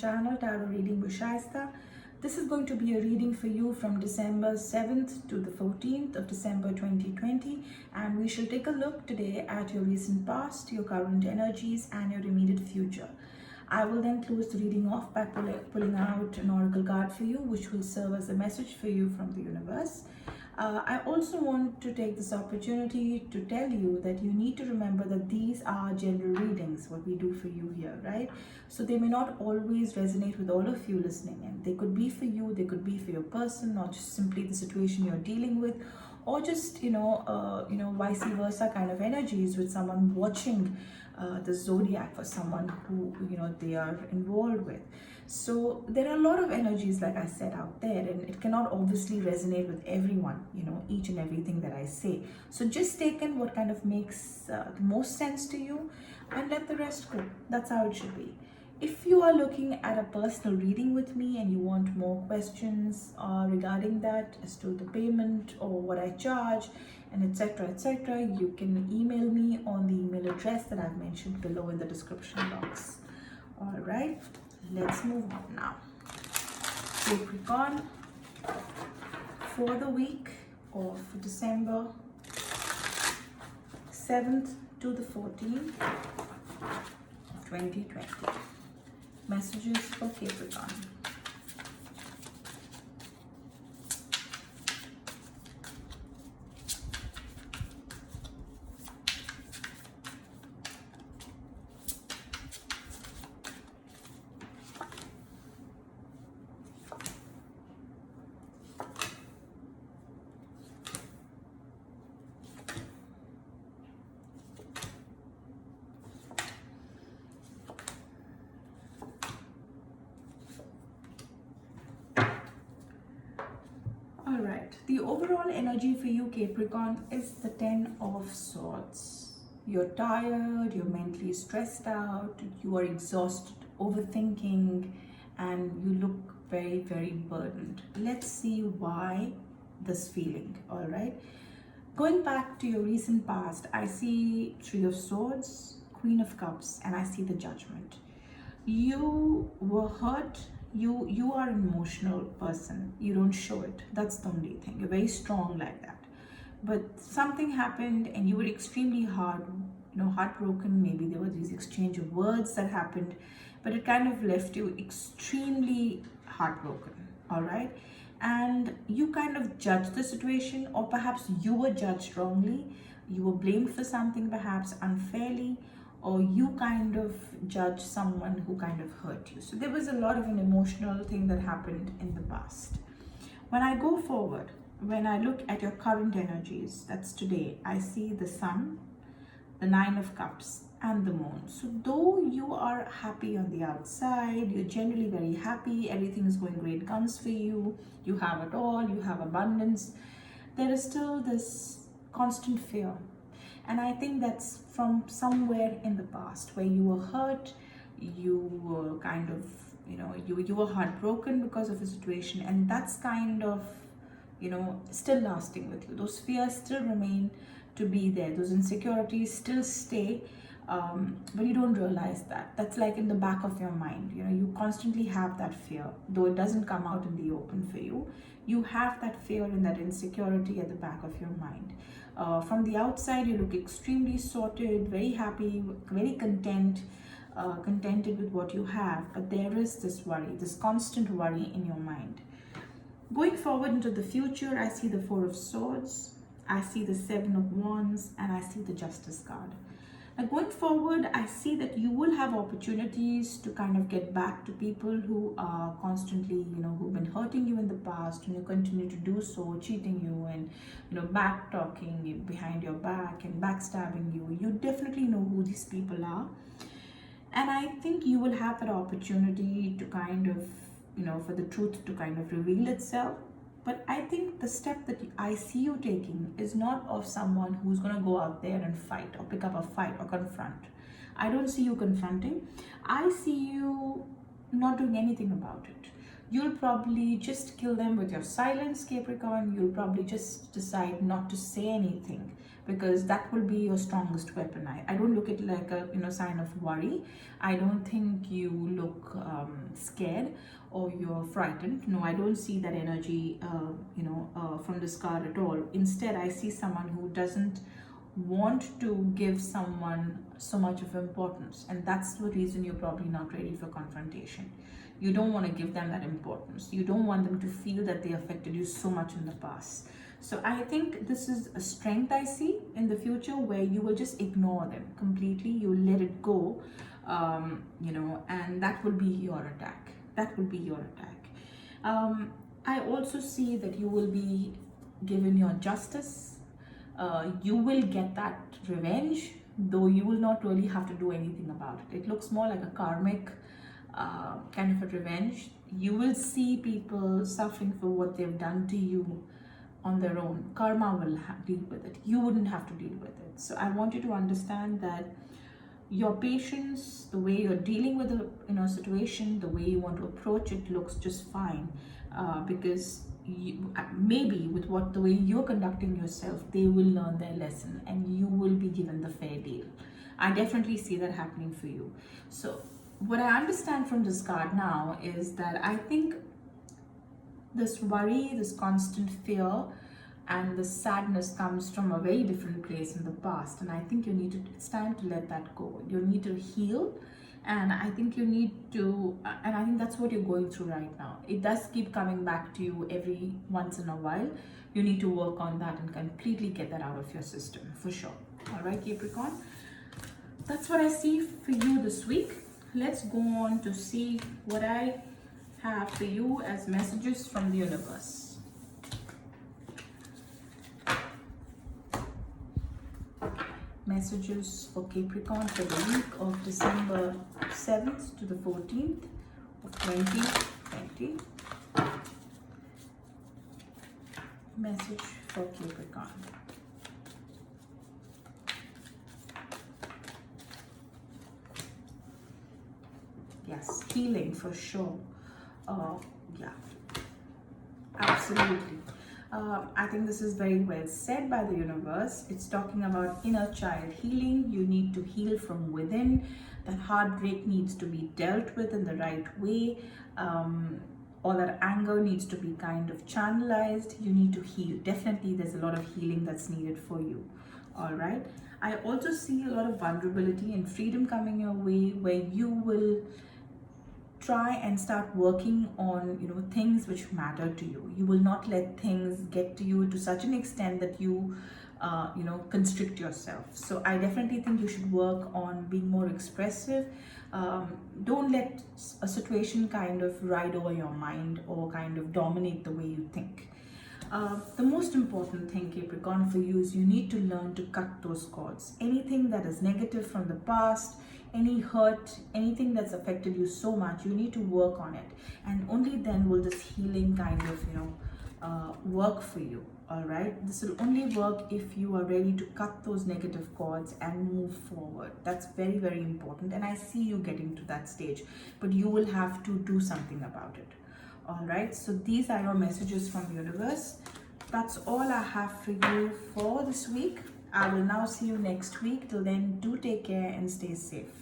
channel Tarot Reading with Shaista. This is going to be a reading for you from December 7th to the 14th of December 2020, and we shall take a look today at your recent past, your current energies and your immediate future. I will then close the reading off by pulling out an oracle card for you, which will serve as a message for you from the universe. I also want to take this opportunity to tell you that you need to remember that these are general readings, what we do for you here, right? So they may not always resonate with all of you listening in. They could be for you, they could be for your person, or just simply the situation you're dealing with, or just vice versa kind of energies with someone watching the zodiac for someone who they are involved with. So there are a lot of energies, like I said, out there, and it cannot obviously resonate with everyone, each and everything that I say. So just take in what kind of makes the most sense to you and let the rest go. That's how it should be. If you are looking at a personal reading with me and you want more questions regarding that as to the payment or what I charge and etc., you can email me on the email address that I've mentioned below in the description box. All right, let's move on now. Capricorn, for the week of December 7th to the 14th, 2020. Messages for Capricorn. Alright, the overall energy for you, Capricorn, is the 10 of Swords. You're tired, you're mentally stressed out, you are exhausted, overthinking, and you look very, very burdened. Let's see why this feeling, alright? Going back to your recent past, I see 3 of Swords, Queen of Cups, and I see the Judgment. You were hurt. You are an emotional person. You don't show it. That's the only thing. You're very strong like that. But something happened and you were extremely heartbroken. Maybe there was this exchange of words that happened, but it kind of left you extremely heartbroken. All right. And you kind of judged the situation, or perhaps you were judged wrongly. You were blamed for something perhaps unfairly, or you kind of judge someone who kind of hurt you. So there was a lot of an emotional thing that happened in the past. When I go forward, when I look at your current energies, that's today, I see the Sun, the 9 of Cups, and the Moon. So though you are happy on the outside, you're generally very happy, everything is going great guns for you, you have it all, you have abundance, there is still this constant fear. And I think that's from somewhere in the past where you were hurt, you were kind of, you were heartbroken because of a situation, and that's kind of, still lasting with you. Those fears still remain to be there. Those insecurities still stay, but you don't realize that. That's like in the back of your mind. You constantly have that fear, though it doesn't come out in the open for you. You have that fear and that insecurity at the back of your mind. From the outside, you look extremely sorted, very happy, very contented with what you have. But there is this worry, this constant worry in your mind. Going forward into the future, I see the 4 of Swords, I see the 7 of Wands, and I see the Justice card. Now going forward, I see that you will have opportunities to kind of get back to people who are constantly, who've been hurting you in the past, and you continue to do so, cheating you and, back talking behind your back and backstabbing you. You definitely know who these people are. And I think you will have that opportunity to kind of, for the truth to kind of reveal itself. But I think the step that I see you taking is not of someone who's going to go out there and fight or pick up a fight or confront. I don't see you confronting. I see you not doing anything about it. You'll probably just kill them with your silence, Capricorn. You'll probably just decide not to say anything, because that will be your strongest weapon. I don't look at it like a sign of worry. I don't think you look scared or you're frightened. No, I don't see that energy from this card at all. Instead, I see someone who doesn't want to give someone so much of importance, and that's the reason you're probably not ready for confrontation. You don't want to give them that importance. You don't want them to feel that they affected you so much in the past. So I think this is a strength I see in the future, where you will just ignore them completely. You let it go, and that will be your attack. That will be your attack. I also see that you will be given your justice. You will get that revenge, though you will not really have to do anything about it. It looks more like a karmic kind of a revenge. You will see people suffering for what they've done to you on their own. Karma will deal with it. You wouldn't have to deal with it. So I want you to understand that your patience, the way you're dealing with the situation, the way you want to approach it looks just fine, because maybe with the way you're conducting yourself, they will learn their lesson and you will be given the fair deal. I definitely see that happening for you. So what I understand from this card now is that I think this worry, this constant fear, and the sadness comes from a very different place in the past, and I think it's time to let that go. You need to heal, and I think you need to, and I think that's what you're going through right now. It does keep coming back to you every once in a while. You need to work on that and completely get that out of your system, for sure. All right, Capricorn, that's what I see for you this week. Let's go on to see what I have for you as messages from the universe. Messages for Capricorn for the week of December 7th to the 14th of 2020. Message for Capricorn. Yes, healing for sure. Yeah, absolutely. I think this is very well said by the universe. It's talking about inner child healing. You need to heal from within. That heartbreak needs to be dealt with in the right way. All that anger needs to be kind of channelized. You need to heal. Definitely, there's a lot of healing that's needed for you. All right. I also see a lot of vulnerability and freedom coming your way, where you will try and start working on things which matter to you. You will not let things get to you to such an extent that you constrict yourself. So I definitely think you should work on being more expressive. Don't let a situation kind of ride over your mind or kind of dominate the way you think. The most important thing, Capricorn, for you is you need to learn to cut those cords. Anything that is negative from the past, any hurt, anything that's affected you so much, you need to work on it. And only then will this healing kind of work for you. All right, this will only work if you are ready to cut those negative cords and move forward. That's very, very important. And I see you getting to that stage, but you will have to do something about it. All right, so these are your messages from the universe. That's all I have for you for this week. I will now see you next week. Till then, do take care and stay safe.